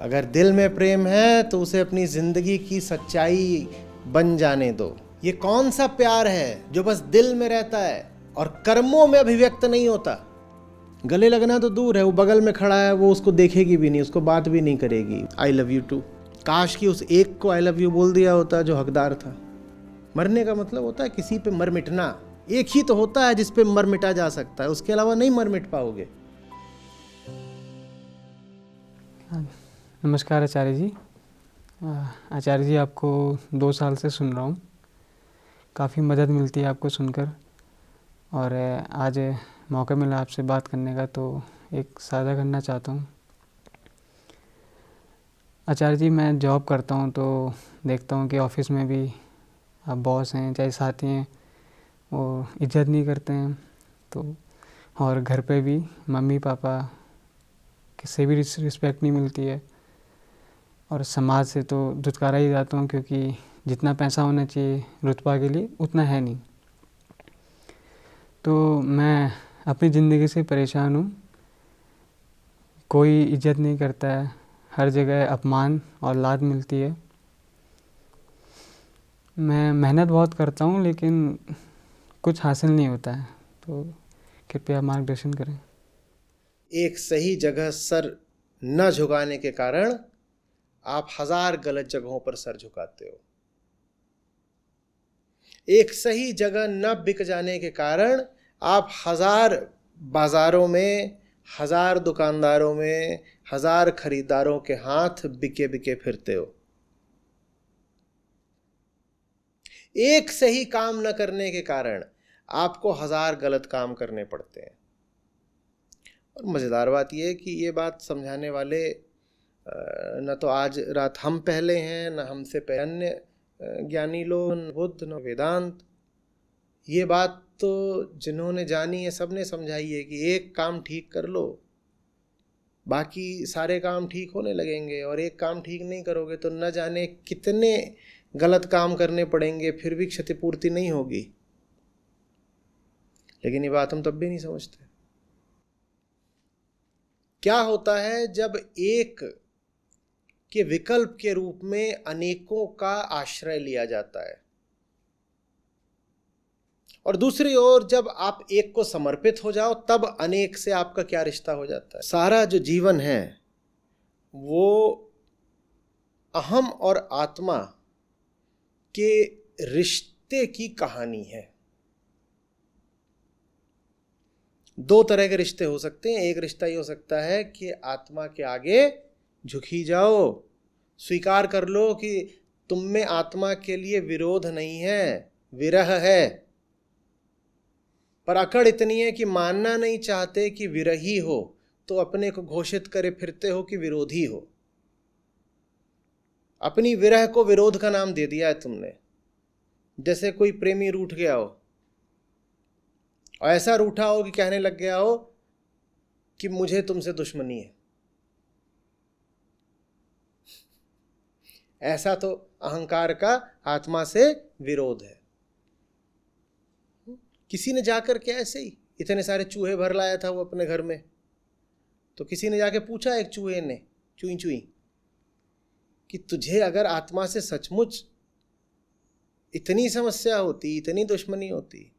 अगर दिल में प्रेम है तो उसे अपनी जिंदगी की सच्चाई बन जाने दो। ये कौन सा प्यार है जो बस दिल में रहता है और कर्मों में अभिव्यक्त नहीं होता। गले लगना तो दूर है, वो बगल में खड़ा है, वो उसको देखेगी भी नहीं, उसको बात भी नहीं करेगी। I love you too. काश कि उस एक को आई लव यू बोल दिया होता जो हकदार था। मरने का मतलब होता है किसी पे मर मिटना। एक ही तो होता है जिस पे मर मिटा जा सकता है, उसके अलावा नहीं मर मिट पाओगे। नमस्कार आचार्य जी। आचार्य जी, आपको 2 साल से सुन रहा हूँ, काफ़ी मदद मिलती है आपको सुनकर, और आज मौका मिला आपसे बात करने का तो एक साझा करना चाहता हूँ। आचार्य जी, मैं जॉब करता हूँ तो देखता हूँ कि ऑफिस में भी आप बॉस हैं चाहे साथी हैं, वो इज्जत नहीं करते हैं। तो और घर पे भी मम्मी पापा किसी भी रिस्पेक्ट नहीं मिलती है, और समाज से तो धुतकारा ही जाता हूँ, क्योंकि जितना पैसा होना चाहिए रुतबा के लिए उतना है नहीं। तो मैं अपनी ज़िंदगी से परेशान हूँ। कोई इज्जत नहीं करता है, हर जगह अपमान और लात मिलती है। मैं मेहनत बहुत करता हूँ लेकिन कुछ हासिल नहीं होता है, तो कृपया मार्गदर्शन करें। एक सही जगह सर न झुकाने के कारण आप 1000 गलत जगहों पर सर झुकाते हो। एक सही जगह न बिक जाने के कारण आप 1000 बाजारों में, 1000 दुकानदारों में, 1000 खरीदारों के हाथ बिके बिके फिरते हो। एक सही काम न करने के कारण आपको 1000 गलत काम करने पड़ते हैं। और मज़ेदार बात यह है कि ये बात समझाने वाले न तो आज रात हम पहले हैं, न हमसे पहले अन्य ज्ञानी लोग, न बुद्ध, न वेदांत। ये बात तो जिन्होंने जानी है सब ने समझाई है कि एक काम ठीक कर लो, बाकी सारे काम ठीक होने लगेंगे, और एक काम ठीक नहीं करोगे तो न जाने कितने गलत काम करने पड़ेंगे, फिर भी क्षतिपूर्ति नहीं होगी। लेकिन ये बात हम तब भी नहीं समझते। क्या होता है जब एक के विकल्प के रूप में अनेकों का आश्रय लिया जाता है, और दूसरी ओर जब आप एक को समर्पित हो जाओ तब अनेक से आपका क्या रिश्ता हो जाता है। सारा जो जीवन है वो अहम और आत्मा के रिश्ते की कहानी है। 2 तरह के रिश्ते हो सकते हैं। एक रिश्ता ये हो सकता है कि आत्मा के आगे झुकी जाओ, स्वीकार कर लो कि तुम में आत्मा के लिए विरोध नहीं है, विरह है, पर अकड़ इतनी है कि मानना नहीं चाहते कि विरही हो, तो अपने को घोषित करे फिरते हो कि विरोधी हो। अपनी विरह को विरोध का नाम दे दिया है तुमने। जैसे कोई प्रेमी रूठ गया हो, और ऐसा रूठा हो कि कहने लग गया हो कि मुझे तुमसे दुश्मनी है। ऐसा तो अहंकार का आत्मा से विरोध है। किसी ने जाकर के ऐसे ही इतने सारे चूहे भर लाया था वो अपने घर में, तो किसी ने जाके पूछा एक चूहे ने, चुई चुई, कि तुझे अगर आत्मा से सचमुच इतनी समस्या होती, इतनी दुश्मनी होती,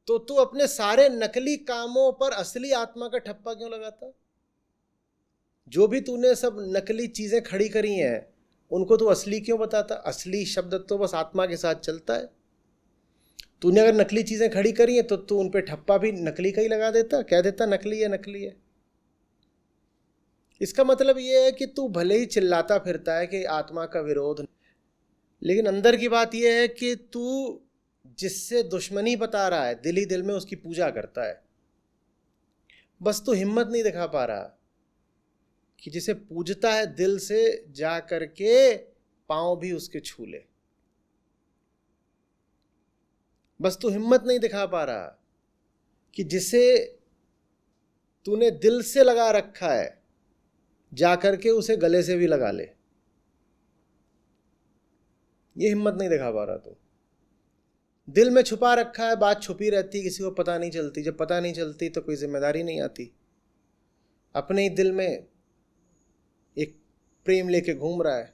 तो तू अपने सारे नकली कामों पर असली आत्मा का ठप्पा क्यों लगाता? जो भी तूने सब नकली चीजें खड़ी करी हैं उनको तू असली क्यों बताता? असली शब्द तो बस आत्मा के साथ चलता है। तूने अगर नकली चीजें खड़ी करी हैं तो तू उन पे ठप्पा भी नकली का ही लगा देता, कह देता नकली है नकली है। इसका मतलब ये है कि तू भले ही चिल्लाता फिरता है कि आत्मा का विरोध, लेकिन अंदर की बात यह है कि तू जिससे दुश्मनी बता रहा है दिल ही दिल में उसकी पूजा करता है। बस तू हिम्मत नहीं दिखा पा रहा कि जिसे पूजता है दिल से जा करके पांव भी उसके छू ले। बस तू हिम्मत नहीं दिखा पा रहा कि जिसे तूने दिल से लगा रखा है जा करके उसे गले से भी लगा ले। ये हिम्मत नहीं दिखा पा रहा तू। दिल में छुपा रखा है, बात छुपी रहती, किसी को पता नहीं चलती। जब पता नहीं चलती तो कोई जिम्मेदारी नहीं आती। अपने ही दिल में एक प्रेम लेके घूम रहा है,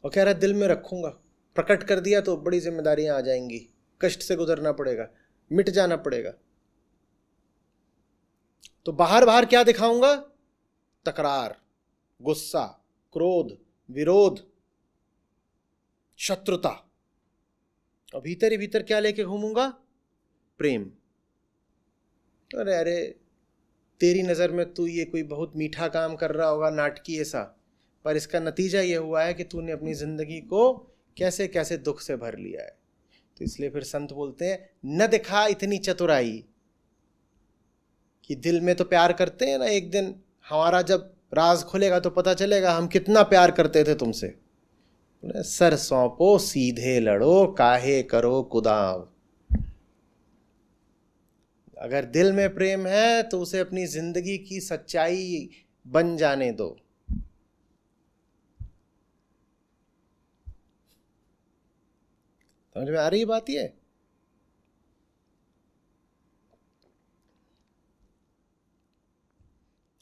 और कह रहा है दिल में रखूंगा, प्रकट कर दिया तो बड़ी जिम्मेदारियां आ जाएंगी, कष्ट से गुजरना पड़ेगा, मिट जाना पड़ेगा। तो बाहर बाहर क्या दिखाऊंगा? तकरार, गुस्सा, क्रोध, विरोध, शत्रुता। और भीतर ही भीतर क्या लेके घूमूंगा? प्रेम। अरे अरे, तेरी नजर में तू ये कोई बहुत मीठा काम कर रहा होगा, नाटकी ऐसा, पर इसका नतीजा ये हुआ है कि तूने अपनी जिंदगी को कैसे कैसे दुख से भर लिया है। तो इसलिए फिर संत बोलते हैं, न दिखा इतनी चतुराई, कि दिल में तो प्यार करते हैं ना, एक दिन हमारा जब राज खुलेगा तो पता चलेगा हम कितना प्यार करते थे तुमसे। सर सौंपो सीधे लड़ो, काहे करो कुदाव। अगर दिल में प्रेम है तो उसे अपनी जिंदगी की सच्चाई बन जाने दो। समझ में आ रही बात ये?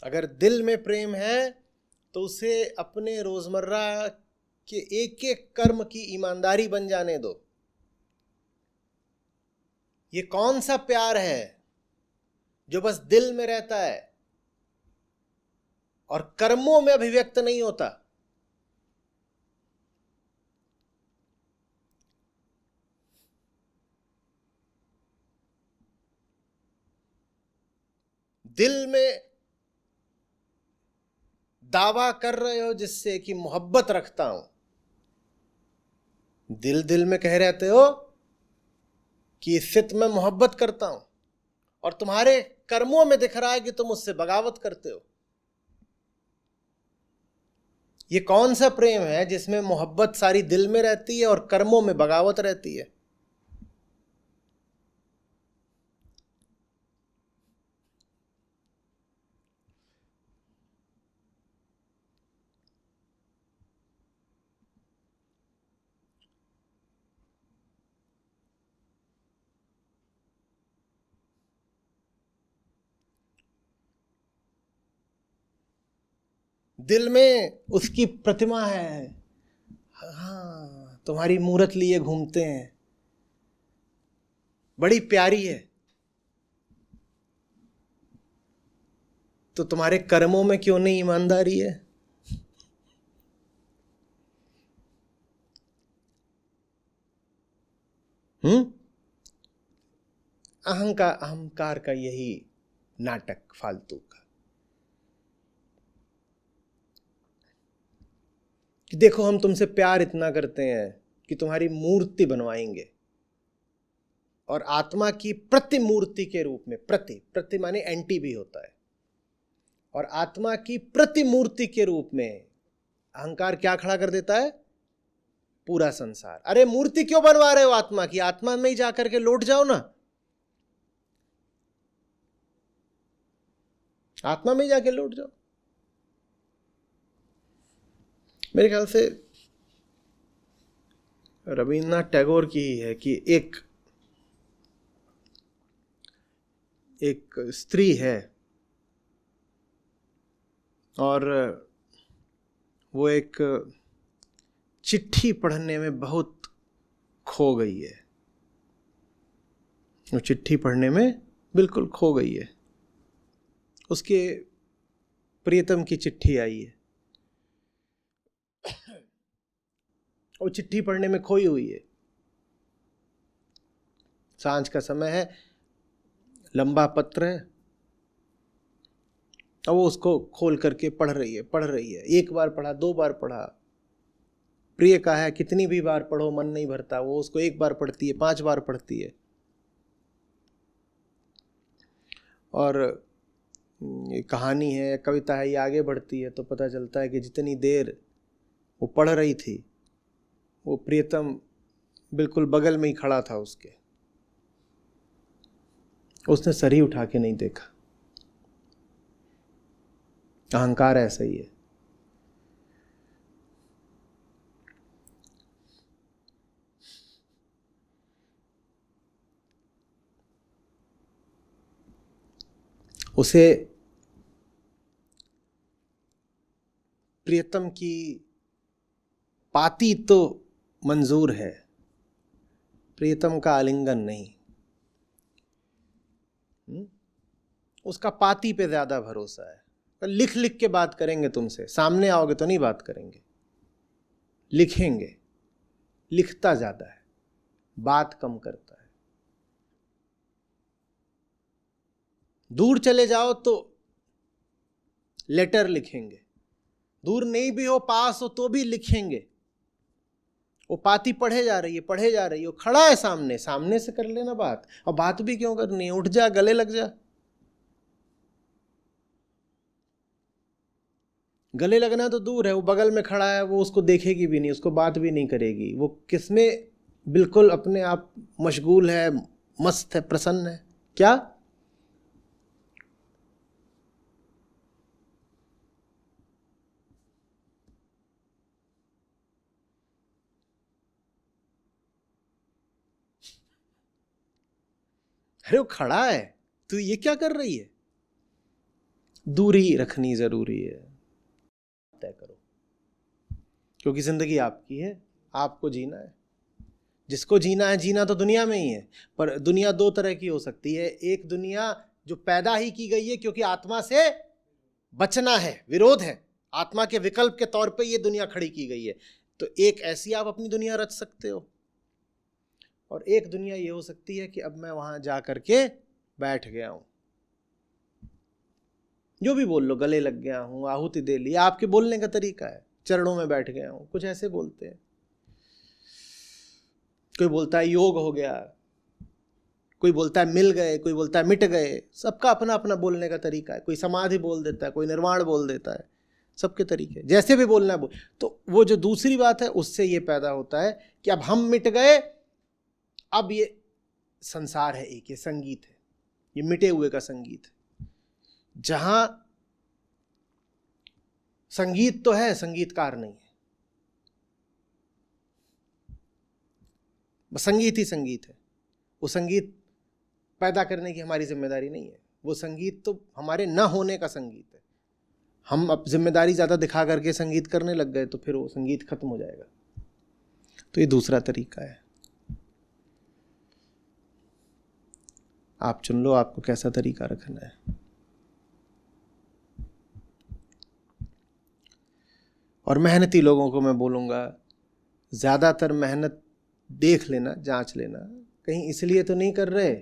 अगर दिल में प्रेम है तो उसे अपने रोजमर्रा के एक एक कर्म की ईमानदारी बन जाने दो। ये कौन सा प्यार है जो बस दिल में रहता है और कर्मों में अभिव्यक्त नहीं होता? दिल में दावा कर रहे हो जिससे कि मोहब्बत रखता हूं, दिल दिल में कह रहते हो कि इससे तो मैं मोहब्बत करता हूं, और तुम्हारे कर्मों में दिख रहा है कि तुम उससे बगावत करते हो। ये कौन सा प्रेम है जिसमें मोहब्बत सारी दिल में रहती है और कर्मों में बगावत रहती है? दिल में उसकी प्रतिमा है, हाँ, तुम्हारी मूर्त लिए घूमते हैं, बड़ी प्यारी है, तो तुम्हारे कर्मों में क्यों नहीं ईमानदारी है? अहंकार का यही नाटक फालतू का, कि देखो हम तुमसे प्यार इतना करते हैं कि तुम्हारी मूर्ति बनवाएंगे, और आत्मा की प्रतिमूर्ति के रूप में, प्रति माने एंटी भी होता है, और आत्मा की प्रतिमूर्ति के रूप में अहंकार क्या खड़ा कर देता है? पूरा संसार। अरे मूर्ति क्यों बनवा रहे हो आत्मा की? आत्मा में ही जाकर के लौट जाओ ना, आत्मा में ही जाके लौट जाओ। मेरे ख्याल से रविन्द्रनाथ टैगोर की ही है कि एक स्त्री है और वो एक चिट्ठी पढ़ने में बहुत खो गई है, वो चिट्ठी पढ़ने में बिल्कुल खो गई है। उसके प्रियतम की चिट्ठी आई है, वो चिट्ठी पढ़ने में खोई हुई है। सांझ का समय है, लंबा पत्र है, अब वो उसको खोल करके पढ़ रही है। एक बार पढ़ा, दो बार पढ़ा, प्रिय का है कितनी भी बार पढ़ो मन नहीं भरता, वो उसको एक बार पढ़ती है, 5 बार पढ़ती है। और ये कहानी है, कविता है, ये आगे बढ़ती है तो पता चलता है कि जितनी देर वो पढ़ रही थी वो प्रियतम बिल्कुल बगल में ही खड़ा था उसके, उसने सर ही उठा के नहीं देखा। अहंकार ऐसा ही है। उसे प्रियतम की पाती तो मंजूर है, प्रियतम का आलिंगन नहीं। उसका पाती पे ज्यादा भरोसा है। लिख लिख के बात करेंगे तुमसे, सामने आओगे तो नहीं बात करेंगे, लिखेंगे। लिखता ज्यादा है, बात कम करता है। दूर चले जाओ तो लेटर लिखेंगे, दूर नहीं भी हो पास हो तो भी लिखेंगे। वो पाती पढ़े जा रही है, पढ़े जा रही है, वो खड़ा है सामने, सामने से कर लेना बात। और बात भी क्यों करनी है, उठ जा, गले लग जा। गले लगना तो दूर है, वो बगल में खड़ा है, वो उसको देखेगी भी नहीं, उसको बात भी नहीं करेगी। वो किसमें बिल्कुल अपने आप मशगूल है, मस्त है, प्रसन्न है। क्या? अरे वो खड़ा है, तू ये क्या कर रही है? दूरी रखनी जरूरी है। तय करो, क्योंकि जिंदगी आपकी है, आपको जीना है। जिसको जीना है, जीना तो दुनिया में ही है, पर दुनिया दो तरह की हो सकती है। एक दुनिया जो पैदा ही की गई है क्योंकि आत्मा से बचना है, विरोध है, आत्मा के विकल्प के तौर पे ये दुनिया खड़ी की गई है। तो एक ऐसी आप अपनी दुनिया रच सकते हो, और एक दुनिया ये हो सकती है कि अब मैं वहां जा करके बैठ गया हूं, जो भी बोल लो, गले लग गया हूं, आहुति दे ली, आपके बोलने का तरीका है, चरणों में बैठ गया हूं, कुछ ऐसे बोलते हैं। कोई बोलता है योग हो गया, कोई बोलता है मिल गए, कोई बोलता है मिट गए। सबका अपना अपना बोलने का तरीका है। कोई समाधि बोल देता है, कोई निर्वाण बोल देता है, सबके तरीके, जैसे भी बोलना है तो वो जो दूसरी बात है उससे ये पैदा होता है कि अब हम मिट गए, अब ये संसार है एक, ये संगीत है, ये मिटे हुए का संगीत है। जहां संगीत तो है, संगीतकार नहीं है, बस संगीत ही संगीत है। वो संगीत पैदा करने की हमारी जिम्मेदारी नहीं है, वो संगीत तो हमारे न होने का संगीत है। हम अब जिम्मेदारी ज़्यादा दिखा करके संगीत करने लग गए तो फिर वो संगीत खत्म हो जाएगा। तो ये दूसरा तरीका है, आप चुन लो आपको कैसा तरीका रखना है। और मेहनती लोगों को मैं बोलूँगा, ज़्यादातर मेहनत देख लेना, जांच लेना, कहीं इसलिए तो नहीं कर रहे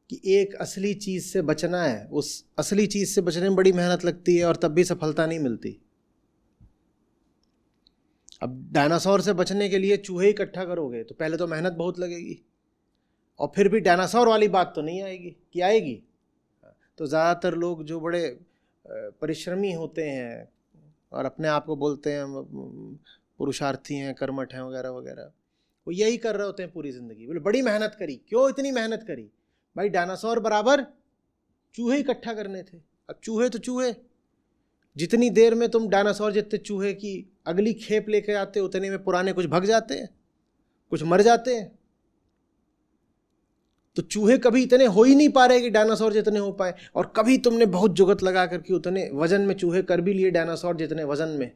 कि एक असली चीज़ से बचना है। उस असली चीज़ से बचने में बड़ी मेहनत लगती है और तब भी सफलता नहीं मिलती। अब डायनासोर से बचने के लिए चूहे इकट्ठा करोगे तो पहले तो मेहनत बहुत लगेगी, और फिर भी डायनासोर वाली बात तो नहीं आएगी कि आएगी। तो ज़्यादातर लोग जो बड़े परिश्रमी होते हैं और अपने आप को बोलते हैं पुरुषार्थी हैं, कर्मठ हैं वगैरह वगैरह, वो यही कर रहे होते हैं पूरी ज़िंदगी। बोले बड़ी मेहनत करी, क्यों इतनी मेहनत करी? भाई डायनासोर बराबर चूहे इकट्ठा करने थे। अब चूहे तो चूहे, जितनी देर में तुम डायनासोर जितने चूहे की अगली खेप लेके आते उतने में पुराने कुछ भग जाते हैं, कुछ मर जाते हैं। तो चूहे कभी इतने हो ही नहीं पा रहे कि डायनासोर जितने हो पाए, और कभी तुमने बहुत जुगत लगा करके उतने वजन में चूहे कर भी लिए डायनासोर जितने वजन में।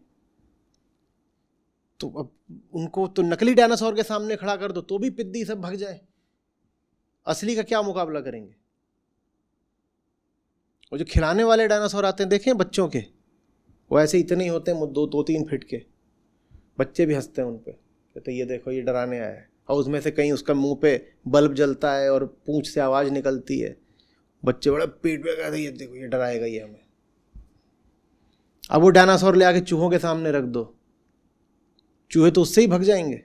तो अब उनको तो नकली डायनासोर के सामने खड़ा कर दो तो भी पिद्दी सब भाग जाए, असली का क्या मुकाबला करेंगे? और जो खिलाने वाले डायनासोर आते हैं देखें बच्चों के, वो ऐसे इतने ही होते हैं, 2-3 फीट के। बच्चे भी हंसते हैं उन पे, कहते ये देखो ये डराने आया है, और उसमें से कहीं उसका मुंह पे बल्ब जलता है और पूंछ से आवाज़ निकलती है। बच्चे बड़ा पीठ पे कहते ये देखो ये डराएगा ये हमें। अब वो डायनासोर ले आके चूहों के सामने रख दो, चूहे तो उससे ही भाग जाएंगे।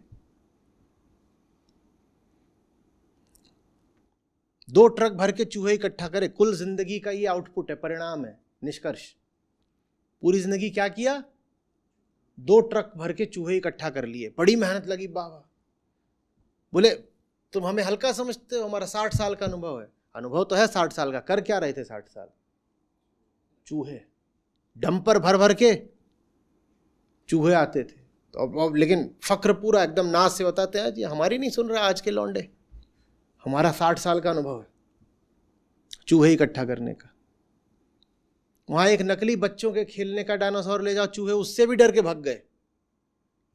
2 ट्रक भर के चूहे इकट्ठा करे, कुल जिंदगी का ये आउटपुट है, परिणाम है, निष्कर्ष। पूरी जिंदगी क्या किया? 2 ट्रक भर के चूहे इकट्ठा कर लिए, बड़ी मेहनत लगी। बाबा बोले तुम हमें हल्का समझते हो, हमारा 60 साल का अनुभव है। अनुभव तो है 60 साल का, कर क्या रहे थे 60 साल? चूहे, डंपर भर भर के चूहे आते थे। तो अब लेकिन फक्र पूरा एकदम नाच से बताते हैं जी हमारी नहीं सुन रहा आज के लौंडे, हमारा 60 साल का अनुभव है चूहे इकट्ठा करने का। वहां एक नकली बच्चों के खेलने का डायनासोर ले जाओ, चूहे उससे भी डर के भाग गए।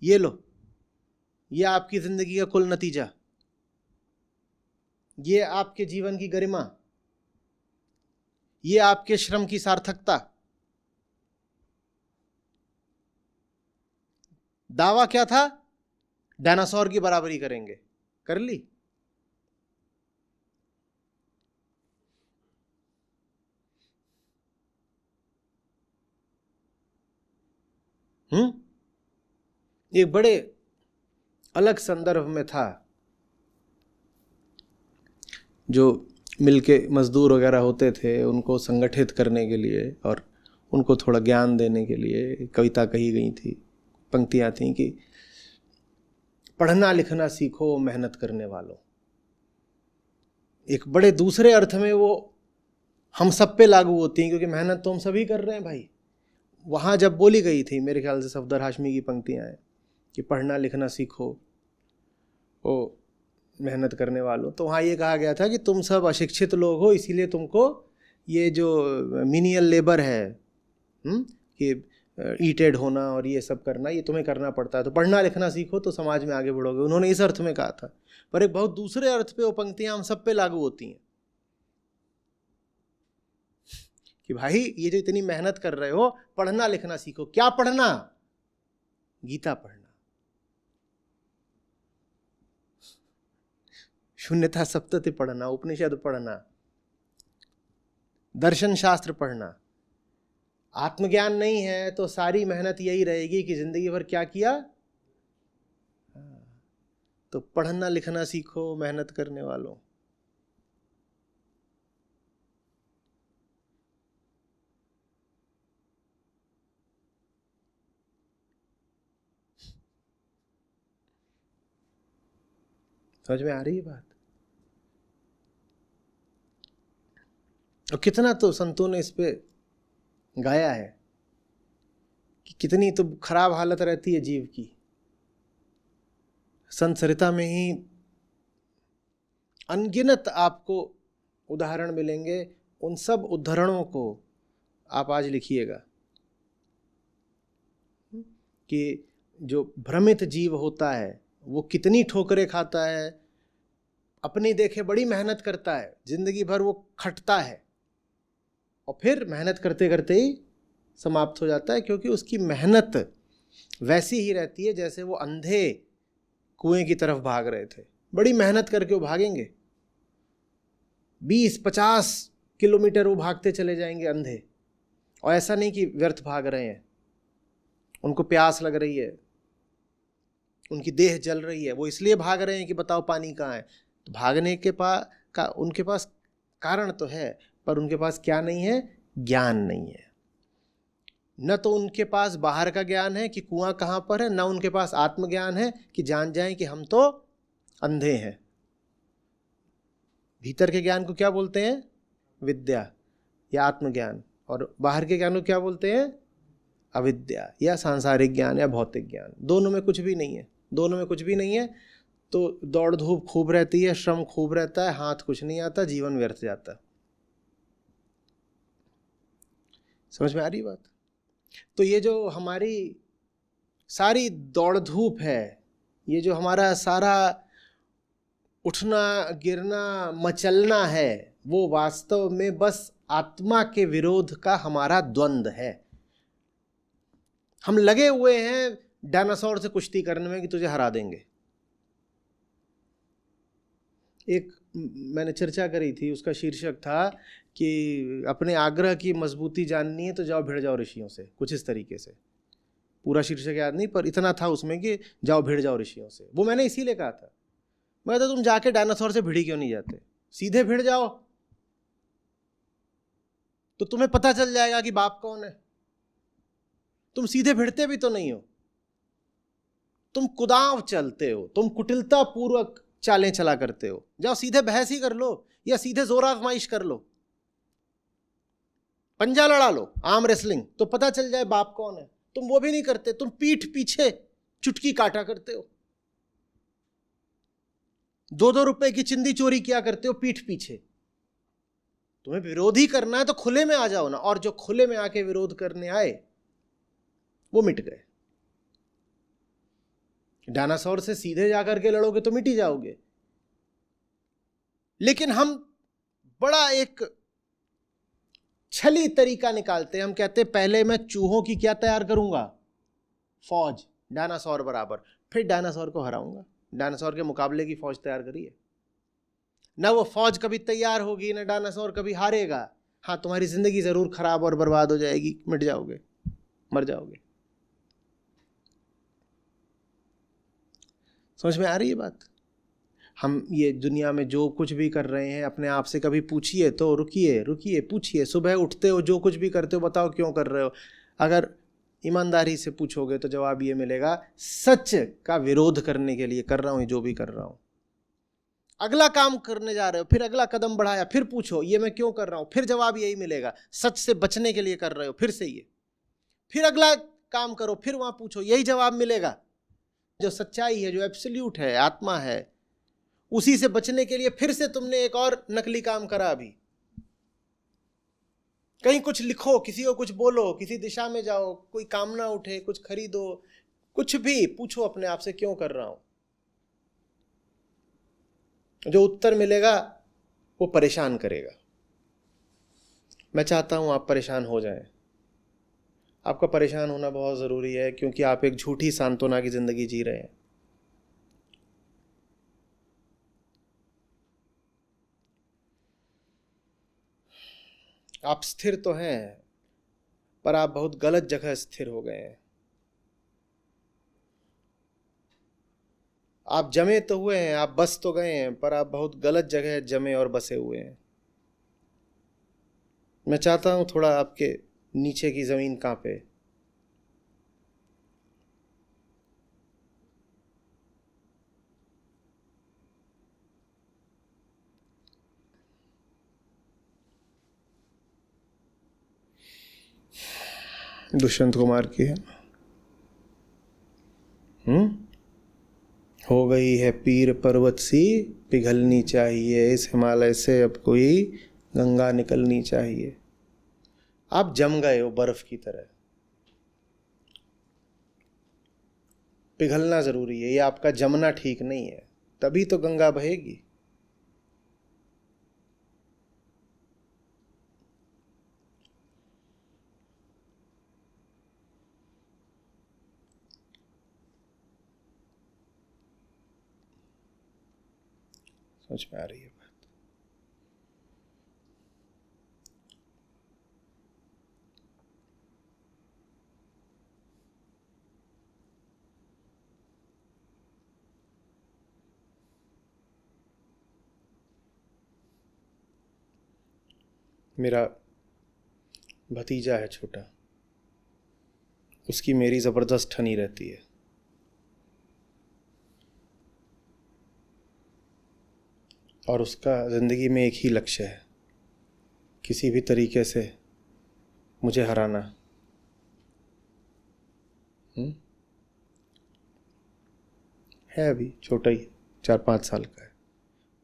ये लो, ये आपकी जिंदगी का कुल नतीजा, ये आपके जीवन की गरिमा, ये आपके श्रम की सार्थकता। दावा क्या था? डायनासोर की बराबरी करेंगे, कर ली। एक बड़े अलग संदर्भ में था, जो मिलके मजदूर वगैरह होते थे उनको संगठित करने के लिए और उनको थोड़ा ज्ञान देने के लिए कविता कही गई थी। पंक्तियां थी कि पढ़ना लिखना सीखो मेहनत करने वालों। एक बड़े दूसरे अर्थ में वो हम सब पे लागू होती हैं, क्योंकि मेहनत तो हम सभी कर रहे हैं भाई। वहाँ जब बोली गई थी, मेरे ख्याल से सफदर हाशमी की पंक्तियाँ हैं कि पढ़ना लिखना सीखो ओ मेहनत करने वालों, तो वहाँ ये कहा गया था कि तुम सब अशिक्षित लोग हो, इसीलिए तुमको ये जो मिनियल लेबर है कि ईटेड होना और ये सब करना, ये तुम्हें करना पड़ता है, तो पढ़ना लिखना सीखो तो समाज में आगे बढ़ोगे। उन्होंने इस अर्थ में कहा था, पर एक बहुत दूसरे अर्थ पे वो पंक्तियाँ हम सब पे लागू होती हैं कि भाई ये जो इतनी मेहनत कर रहे हो, पढ़ना लिखना सीखो। क्या पढ़ना? गीता पढ़ना, शून्यता सप्तति पढ़ना, उपनिषद पढ़ना, दर्शन शास्त्र पढ़ना। आत्मज्ञान नहीं है तो सारी मेहनत यही रहेगी कि जिंदगी भर क्या किया। तो पढ़ना लिखना सीखो मेहनत करने वालों। समझ में आ रही है बात? और कितना तो संतों ने इस पे गाया है कि कितनी तो खराब हालत रहती है जीव की। संत सरिता में ही अनगिनत आपको उदाहरण मिलेंगे। उन सब उदाहरणों को आप आज लिखिएगा कि जो भ्रमित जीव होता है वो कितनी ठोकरें खाता है, अपनी देखे बड़ी मेहनत करता है, जिंदगी भर वो खटता है और फिर मेहनत करते करते ही समाप्त हो जाता है, क्योंकि उसकी मेहनत वैसी ही रहती है जैसे वो अंधे कुएं की तरफ भाग रहे थे। बड़ी मेहनत करके वो भागेंगे, 20-50 किलोमीटर वो भागते चले जाएंगे अंधे, और ऐसा नहीं कि व्यर्थ भाग रहे हैं। उनको प्यास लग रही है, उनकी देह जल रही है, वो इसलिए भाग रहे हैं कि बताओ पानी कहाँ है। तो भागने के उनके पास कारण तो है, पर उनके पास क्या नहीं है? ज्ञान नहीं है। न तो उनके पास बाहर का ज्ञान है कि कुआं कहाँ पर है, न उनके पास आत्मज्ञान है कि जान जाएं कि हम तो अंधे हैं। भीतर के ज्ञान को क्या बोलते हैं? विद्या या आत्मज्ञान। और बाहर के ज्ञान को क्या बोलते हैं? अविद्या या सांसारिक ज्ञान या भौतिक ज्ञान। दोनों में कुछ भी नहीं है। दोनों में कुछ भी नहीं है तो दौड़ धूप खूब रहती है, श्रम खूब रहता है, हाथ कुछ नहीं आता, जीवन व्यर्थ जाता है। समझ में आ रही बात? तो ये जो हमारी सारी दौड़ धूप है, ये जो हमारा सारा उठना गिरना मचलना है, वो वास्तव में बस आत्मा के विरोध का हमारा द्वंद्व है। हम लगे हुए हैं डायनासोर से कुश्ती करने में कि तुझे हरा देंगे। एक मैंने चर्चा करी थी, उसका शीर्षक था कि अपने आग्रह की मजबूती जाननी है तो जाओ भिड़ जाओ ऋषियों से, कुछ इस तरीके से। पूरा शीर्षक याद नहीं, पर इतना था उसमें कि जाओ भिड़ जाओ ऋषियों से। वो मैंने इसीलिए कहा था, मैं तो तुम जाके डायनासोर से भिड़ी क्यों नहीं जाते? सीधे भिड़ जाओ तो तुम्हें पता चल जाएगा कि बाप कौन है। तुम सीधे भिड़ते भी तो नहीं हो, तुम कुदाव चलते हो, तुम कुटिलता पूर्वक चालें चला करते हो। जाओ सीधे बहस ही कर लो या सीधे जोर आजमाइश कर लो, पंजा लड़ा लो, आर्म रेसलिंग, तो पता चल जाए बाप कौन है। तुम वो भी नहीं करते, तुम पीठ पीछे चुटकी काटा करते हो, 2-2 रुपए की चिंदी चोरी किया करते हो पीठ पीछे। तुम्हें विरोध ही करना है तो खुले में आ जाओ ना, और जो खुले में आके विरोध करने आए वो मिट गए। डायनासोर से सीधे जाकर के लड़ोगे तो मिट ही जाओगे। लेकिन हम बड़ा एक छली तरीका निकालते हैं। हम कहते हैं पहले मैं चूहों की क्या तैयार करूंगा, फौज, डायनासोर बराबर, फिर डायनासोर को हराऊंगा। डायनासोर के मुकाबले की फौज तैयार करिए ना, वो फौज कभी तैयार होगी ना डायनासोर कभी हारेगा। हाँ, तुम्हारी जिंदगी जरूर खराब और बर्बाद हो जाएगी, मिट जाओगे, मर जाओगे। समझ में आ रही है बात? हम ये दुनिया में जो कुछ भी कर रहे हैं, अपने आप से कभी पूछिए तो, रुकिए रुकिए, पूछिए। सुबह उठते हो, जो कुछ भी करते हो, बताओ क्यों कर रहे हो। अगर ईमानदारी से पूछोगे तो जवाब ये मिलेगा, सच का विरोध करने के लिए कर रहा हूं जो भी कर रहा हूं। अगला काम करने जा रहे हो, फिर अगला कदम बढ़ाया, फिर पूछो ये मैं क्यों कर रहा हूं, फिर जवाब यही मिलेगा, सच से बचने के लिए कर रहे हो, फिर से ये, फिर अगला काम करो, फिर वहां पूछो, यही जवाब मिलेगा। जो सच्चाई है, जो एब्सोल्यूट है, आत्मा है, उसी से बचने के लिए फिर से तुमने एक और नकली काम करा। अभी कहीं कुछ लिखो, किसी को कुछ बोलो, किसी दिशा में जाओ, कोई कामना उठे, कुछ खरीदो, कुछ भी पूछो अपने आप से क्यों कर रहा हूं। जो उत्तर मिलेगा वो परेशान करेगा। मैं चाहता हूं आप परेशान हो जाएं। आपका परेशान होना बहुत जरूरी है, क्योंकि आप एक झूठी सांत्वना की जिंदगी जी रहे हैं। आप स्थिर तो हैं, पर आप बहुत गलत जगह स्थिर हो गए हैं। आप जमे तो हुए हैं, आप बस तो गए हैं, पर आप बहुत गलत जगह जमे और बसे हुए हैं। मैं चाहता हूं थोड़ा आपके नीचे की जमीन कांपे। दुष्यंत कुमार की है। हो गई है पीर पर्वत सी, पिघलनी चाहिए इस हिमालय से, अब कोई गंगा निकलनी चाहिए। आप जम गए हो बर्फ की तरह, पिघलना जरूरी है। ये आपका जमना ठीक नहीं है, तभी तो गंगा बहेगी। समझ में आ रही है बात? मेरा भतीजा है छोटा, उसकी मेरी जबरदस्त ठनी रहती है। और उसका जिंदगी में एक ही लक्ष्य है, किसी भी तरीके से मुझे हराना। है अभी छोटा ही, 4-5 साल का है,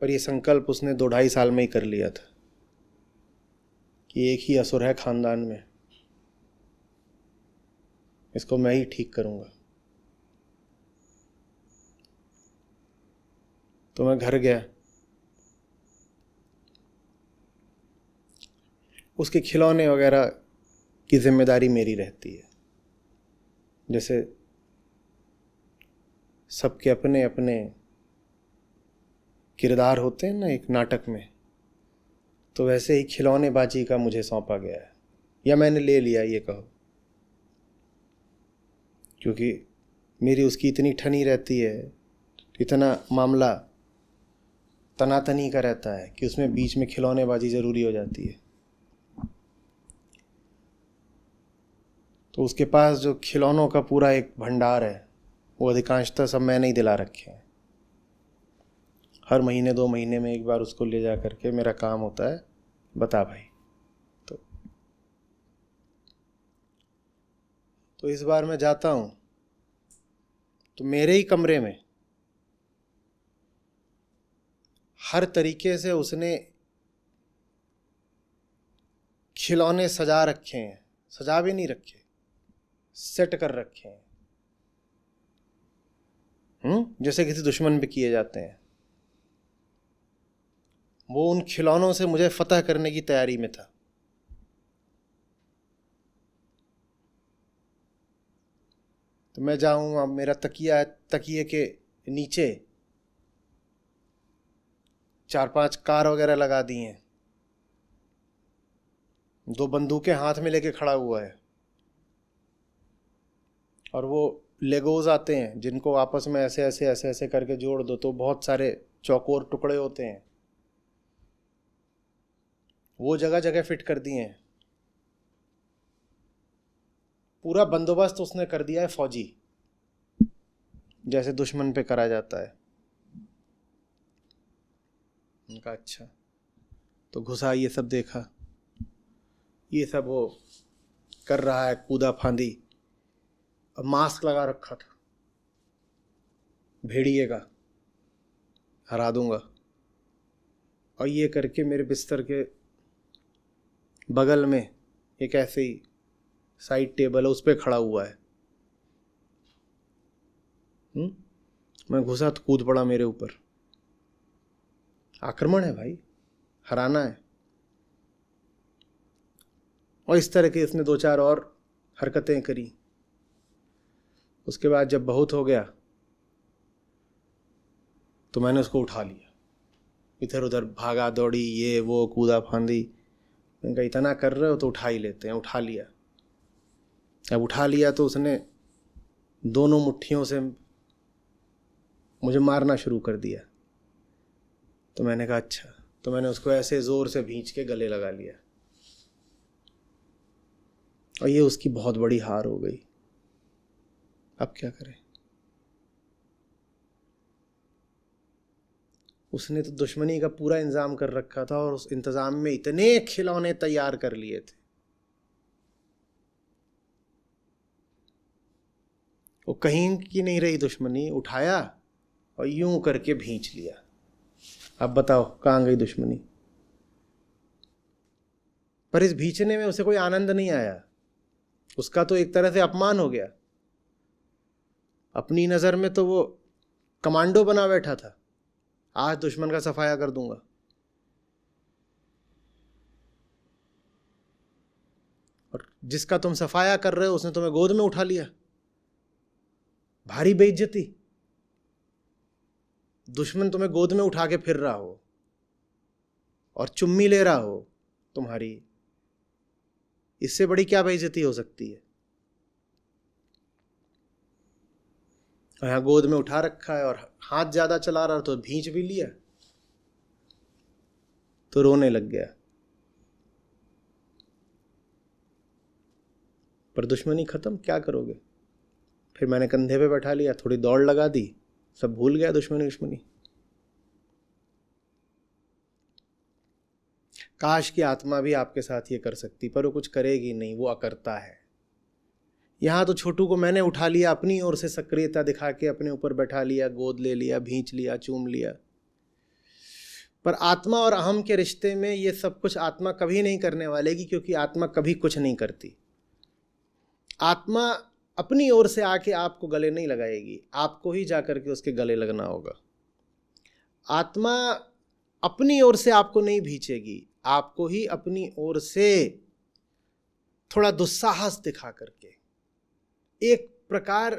पर ये संकल्प उसने 2-2.5 साल में ही कर लिया था कि एक ही असुर है खानदान में, इसको मैं ही ठीक करूंगा। तो मैं घर गया, उसके खिलौने वगैरह की जिम्मेदारी मेरी रहती है। जैसे सबके अपने अपने किरदार होते हैं ना एक नाटक में, तो वैसे ही खिलौनेबाजी का मुझे सौंपा गया है, या मैंने ले लिया ये कहो, क्योंकि मेरी उसकी इतनी ठनी रहती है, इतना मामला तनातनी का रहता है कि उसमें बीच में खिलौनेबाजी ज़रूरी हो जाती है। तो उसके पास जो खिलौनों का पूरा एक भंडार है, वो अधिकांशतः सब मैंने ही दिला रखे हैं। हर महीने 2 महीने में एक बार उसको ले जा करके मेरा काम होता है, बता भाई। तो इस बार मैं जाता हूँ तो मेरे ही कमरे में हर तरीके से उसने खिलौने सजा रखे हैं, सजा भी नहीं रखे, सेट कर रखे हैं, जैसे किसी दुश्मन पे किए जाते हैं। वो उन खिलौनों से मुझे फतह करने की तैयारी में था। तो मैं जाऊंगा, मेरा तकिया है, तकिए के नीचे 4-5 कार वगैरह लगा दी हैं, 2 बंदूकें हाथ में लेके खड़ा हुआ है, और वो लेगोज आते हैं जिनको आपस में ऐसे ऐसे ऐसे ऐसे करके जोड़ दो तो बहुत सारे चौकोर टुकड़े होते हैं, वो जगह जगह फिट कर दिए हैं। पूरा बंदोबस्त उसने कर दिया है फौजी, जैसे दुश्मन पे करा जाता है। उनका अच्छा, तो घुसा, ये सब देखा, ये सब वो कर रहा है, कूदा फांदी, और मास्क लगा रखा था भेड़िए का, हरा दूंगा। और ये करके मेरे बिस्तर के बगल में एक ऐसे ही साइड टेबल है, उस पर खड़ा हुआ है। मैं घुसा तो कूद पड़ा मेरे ऊपर। आक्रमण है भाई, हराना है। और इस तरह के इसने 2-4 और हरकतें करी। उसके बाद जब बहुत हो गया तो मैंने उसको उठा लिया, इधर उधर भागा दौड़ी, ये वो कूदा फांदी। मैंने कहा इतना कर रहे हो तो उठा ही लेते हैं। उठा लिया। अब उठा लिया तो उसने दोनों मुट्ठियों से मुझे मारना शुरू कर दिया। तो मैंने कहा अच्छा, तो मैंने उसको ऐसे ज़ोर से भींच के गले लगा लिया, और ये उसकी बहुत बड़ी हार हो गई। अब क्या करें? उसने तो दुश्मनी का पूरा इंतजाम कर रखा था, और उस इंतजाम में इतने खिलौने तैयार कर लिए थे, वो कहीं की नहीं रही दुश्मनी। उठाया और यूं करके भींच लिया। अब बताओ कहाँ गई दुश्मनी? पर इस भींचने में उसे कोई आनंद नहीं आया। उसका तो एक तरह से अपमान हो गया। अपनी नज़र में तो वो कमांडो बना बैठा था, आज दुश्मन का सफाया कर दूंगा। और जिसका तुम सफाया कर रहे हो उसने तुम्हें गोद में उठा लिया। भारी बेइज्जती। दुश्मन तुम्हें गोद में उठा के फिर रहा हो और चुम्मी ले रहा हो तुम्हारी, इससे बड़ी क्या बेइज्जती हो सकती है? और यहां गोद में उठा रखा है और हाथ ज्यादा चला रहा, तो भींच भी लिया, तो रोने लग गया। पर दुश्मनी खत्म, क्या करोगे? फिर मैंने कंधे पे बैठा लिया, थोड़ी दौड़ लगा दी, सब भूल गया दुश्मनी। काश की आत्मा भी आपके साथ ये कर सकती, पर वो कुछ करेगी नहीं, वो अकर्ता है। यहां तो छोटू को मैंने उठा लिया, अपनी ओर से सक्रियता दिखा के अपने ऊपर बैठा लिया, गोद ले लिया, भींच लिया, चूम लिया। पर आत्मा और अहम के रिश्ते में ये सब कुछ आत्मा कभी नहीं करने वालेगी, क्योंकि आत्मा कभी कुछ नहीं करती। आत्मा अपनी ओर से आके आपको गले नहीं लगाएगी, आपको ही जाकर के उसके गले लगना होगा। आत्मा अपनी ओर से आपको नहीं भींचेगी, आपको ही अपनी ओर से थोड़ा दुस्साहस दिखा करके, एक प्रकार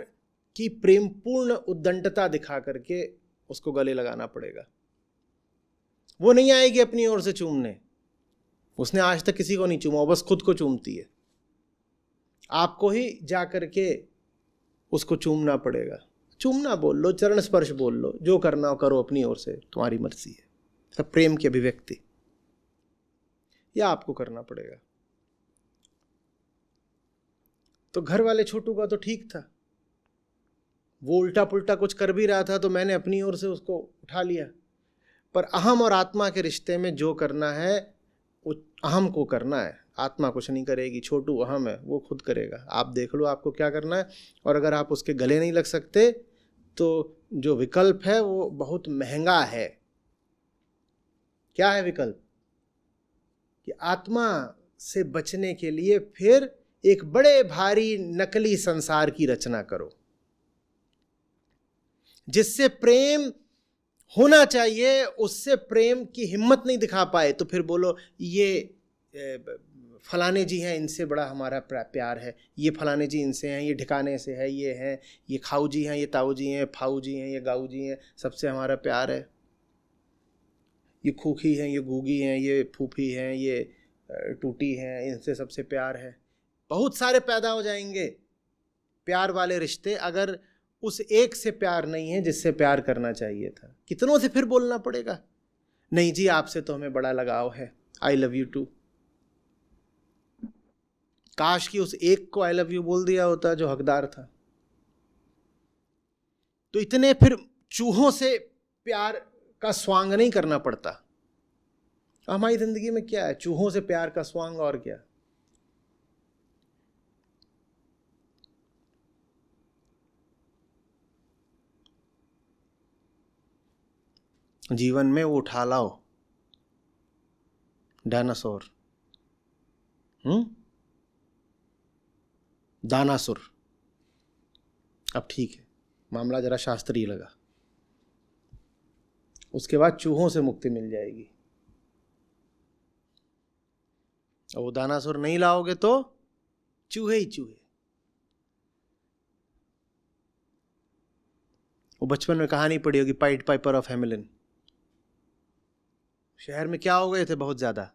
की प्रेमपूर्ण उद्दंडता दिखा करके उसको गले लगाना पड़ेगा। वो नहीं आएगी अपनी ओर से चूमने, उसने आज तक किसी को नहीं चूमा, बस खुद को चूमती है। आपको ही जा करके उसको चूमना पड़ेगा। चूमना बोल लो, चरण स्पर्श बोल लो, जो करना हो करो अपनी ओर से, तुम्हारी मर्जी है। सब प्रेम की अभिव्यक्ति या आपको करना पड़ेगा। तो घर वाले छोटू का तो ठीक था, वो उल्टा पुल्टा कुछ कर भी रहा था, तो मैंने अपनी ओर से उसको उठा लिया। पर अहम और आत्मा के रिश्ते में जो करना है वो अहम को करना है, आत्मा कुछ नहीं करेगी। छोटू अहम है, वो खुद करेगा। आप देख लो आपको क्या करना है। और अगर आप उसके गले नहीं लग सकते तो जो विकल्प है वो बहुत महंगा है। क्या है विकल्प? कि आत्मा से बचने के लिए फिर एक बड़े भारी नकली संसार की रचना करो, जिससे प्रेम होना चाहिए उससे प्रेम की हिम्मत नहीं दिखा पाए, तो फिर बोलो ये फलाने जी हैं, इनसे बड़ा हमारा प्यार है, ये फलाने जी इनसे हैं, ये ठिकाने से है, ये हैं, ये खाऊ जी हैं, ये ताऊ जी हैं, फाऊ जी हैं, ये गाऊ जी हैं, सबसे हमारा प्यार है, ये खूखी हैं, ये गूगी हैं, ये फूफी हैं, ये टूटी हैं, इनसे सबसे प्यार है। बहुत सारे पैदा हो जाएंगे प्यार वाले रिश्ते, अगर उस एक से प्यार नहीं है जिससे प्यार करना चाहिए था। कितनों से फिर बोलना पड़ेगा, नहीं जी आपसे तो हमें बड़ा लगाव है, आई लव यू टू। काश कि उस एक को आई लव यू बोल दिया होता जो हकदार था, तो इतने फिर चूहों से प्यार का स्वांग नहीं करना पड़ता। हमारी जिंदगी में क्या है, चूहों से प्यार का स्वांग, और क्या। जीवन में वो उठा लाओ डायनासोर, दानासुर। अब ठीक है, मामला जरा शास्त्रीय लगा। उसके बाद चूहों से मुक्ति मिल जाएगी। और वो दानासुर नहीं लाओगे तो चूहे ही चूहे। वो बचपन में कहानी पढ़ी होगी, पाइट पाइपर ऑफ हेमिलिन। शहर में क्या हो गए थे बहुत ज्यादा,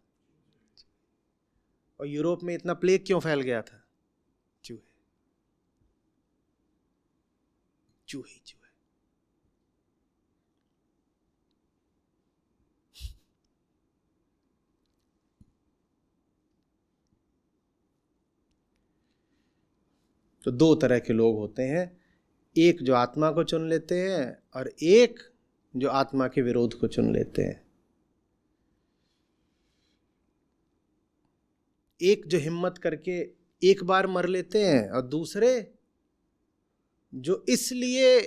और यूरोप में इतना प्लेग क्यों फैल गया था, चूहे, चूहे चूहे। तो दो तरह के लोग होते हैं, एक जो आत्मा को चुन लेते हैं और एक जो आत्मा के विरोध को चुन लेते हैं। एक जो हिम्मत करके एक बार मर लेते हैं, और दूसरे जो इसलिए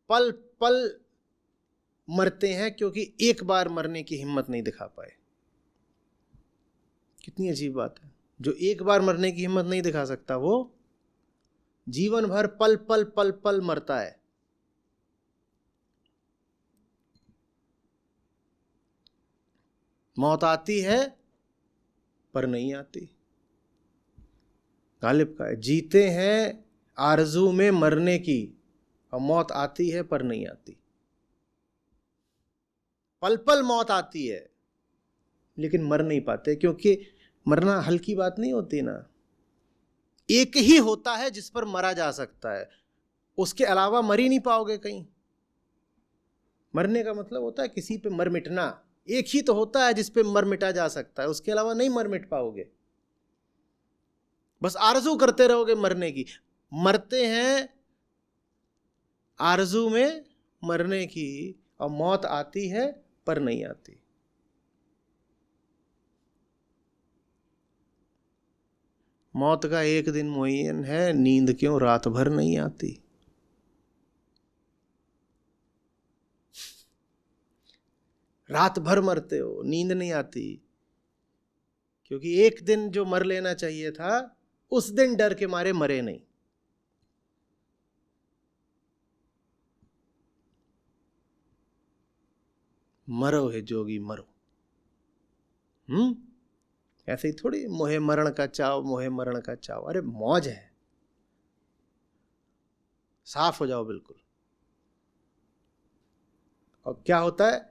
पल पल मरते हैं क्योंकि एक बार मरने की हिम्मत नहीं दिखा पाए। कितनी अजीब बात है, जो एक बार मरने की हिम्मत नहीं दिखा सकता वो जीवन भर पल पल पल पल मरता है। मौत आती है पर नहीं आती। गालिब का है, जीते हैं आरजू में मरने की, और मौत आती है पर नहीं आती। पल पल मौत आती है लेकिन मर नहीं पाते, क्योंकि मरना हल्की बात नहीं होती ना। एक ही होता है जिस पर मरा जा सकता है, उसके अलावा मर ही नहीं पाओगे कहीं। मरने का मतलब होता है किसी पे मर मिटना। एक ही तो होता है जिस पे मर मिटा जा सकता है, उसके अलावा नहीं मर मिट पाओगे। बस आरजू करते रहोगे मरने की। मरते हैं आरजू में मरने की, और मौत आती है पर नहीं आती। मौत का एक दिन मुअय्यन है, नींद क्यों रात भर नहीं आती। रात भर मरते हो, नींद नहीं आती, क्योंकि एक दिन जो मर लेना चाहिए था उस दिन डर के मारे मरे नहीं। मरो है जोगी मरो। ऐसे ही थोड़ी मोहे मरण का चाव, मोहे मरण का चाव। अरे मौज है, साफ हो जाओ बिल्कुल। और क्या होता है,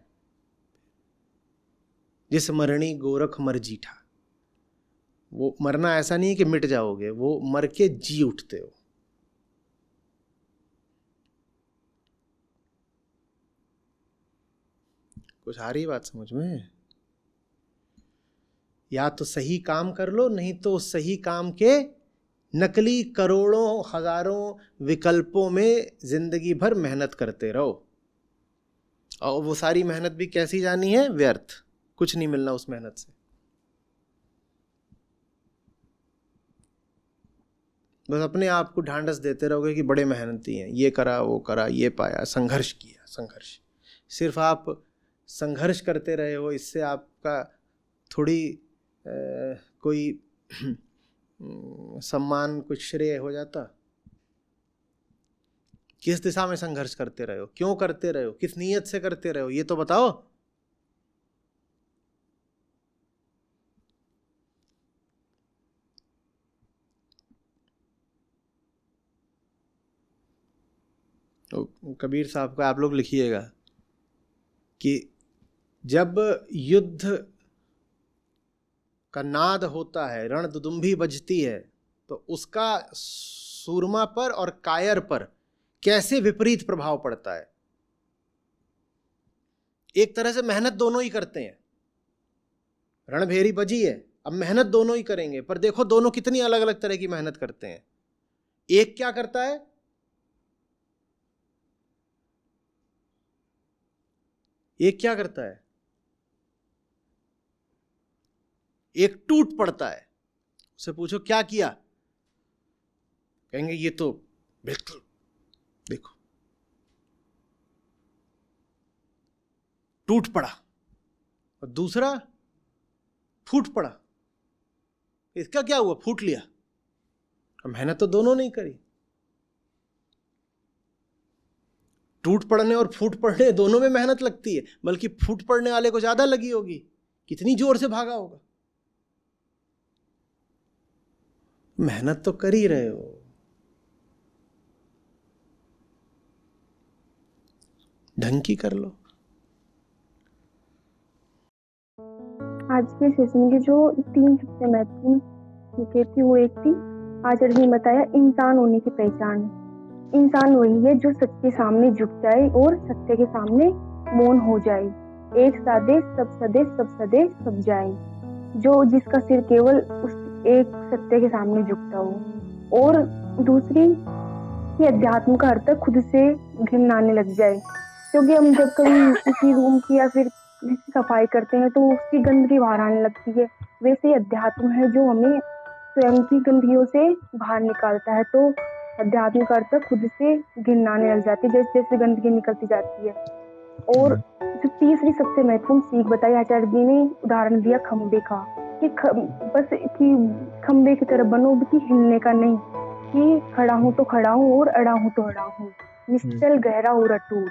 जिस मरणी गोरख मर जीठा। वो मरना ऐसा नहीं है कि मिट जाओगे, वो मर के जी उठते हो। कुछ आ रही बात समझ में? या तो सही काम कर लो, नहीं तो उस सही काम के नकली करोड़ों हजारों विकल्पों में जिंदगी भर मेहनत करते रहो। और वो सारी मेहनत भी कैसी जानी है, व्यर्थ, कुछ नहीं मिलना उस मेहनत से। बस अपने आप को ढांढस देते रहोगे कि बड़े मेहनती हैं, ये करा वो करा, ये पाया, संघर्ष किया। संघर्ष सिर्फ आप संघर्ष करते रहे हो, इससे आपका थोड़ी कोई सम्मान कुछ श्रेय हो जाता? किस दिशा में संघर्ष करते रहे हो, क्यों करते रहे हो, किस नीयत से करते रहे हो, ये तो बताओ। तो कबीर साहब का आप लोग लिखिएगा कि जब युद्ध का नाद होता है, रणदुदुम्भी बजती है, तो उसका सूरमा पर और कायर पर कैसे विपरीत प्रभाव पड़ता है। एक तरह से मेहनत दोनों ही करते हैं, रणभेरी बजी है, अब मेहनत दोनों ही करेंगे, पर देखो दोनों कितनी अलग अलग तरह की मेहनत करते हैं। एक क्या करता है, एक क्या करता है, एक टूट पड़ता है। उससे पूछो क्या किया, कहेंगे ये तो बिल्कुल देखो टूट पड़ा, और दूसरा फूट पड़ा। इसका क्या हुआ, फूट लिया। मेहनत तो दोनों ने करी, टूट पड़ने और फूट पड़ने दोनों में मेहनत लगती है, बल्कि फूट पड़ने वाले को ज्यादा लगी होगी, कितनी जोर से भागा होगा। मेहनत तो कर ही रहे हो। ढंग की कर लो। आज के सेशन के जो 3 सबसे महत्वपूर्ण चीजें थी, वो एक थी आचार्य ने बताया इंसान होने की पहचान। इंसान वही है जो सत्य के सामने झुक जाए और सत्य के सामने मौन हो जाए। एक सादेश सब सदेश, सब सदेश सब जाए। जो जिसका सिर केवल उस एक सत्य के सामने झुकता हो। और दूसरी कि अध्यात्म का अर्थ खुद से घिन आने लग जाए, क्योंकि हम जब कभी किसी रूम की या फिर जिसकी सफाई करते हैं तो उसकी गंदगी बाहर आने लगती है। वैसे ही अध्यात्म है जो हमें स्वयं की गंदगियों से बाहर निकालता है। तो अध्यात्म का अर्थ खुद से घिन आने लग जाती है जैसे जैसे गंदगी निकलती जाती है। और जो तीसरी सबसे महत्वपूर्ण सीख बताई आचार्य जी ने, उदाहरण दिया खंबे का, कि बस कि खंबे की तरह बनो, कि हिलने का नहीं, कि खड़ा हूँ तो खड़ा हूँ और अड़ा हूँ तो अड़ा हूँ, निश्चल गहरा और अटूट।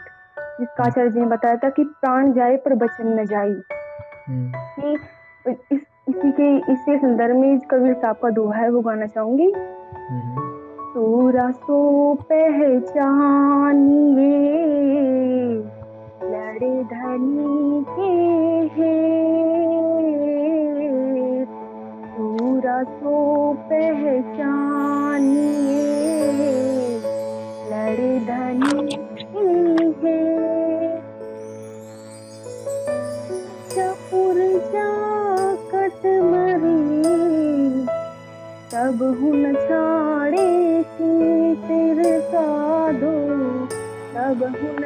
जिसका आचार्य जी ने बताया था कि प्राण जाए पर वचन न जाए। कि इसी संदर्भ में कबीर साहब का दोहा है, वो गाना चाहूंगी। सूरा सो पहचानिए लड़े धनी के हैं, सूरा सो पहचानिए लड़े धनी के हैं। चपुर जाकट मरी तब हुन छाड़े की सिर साधो, तब हुन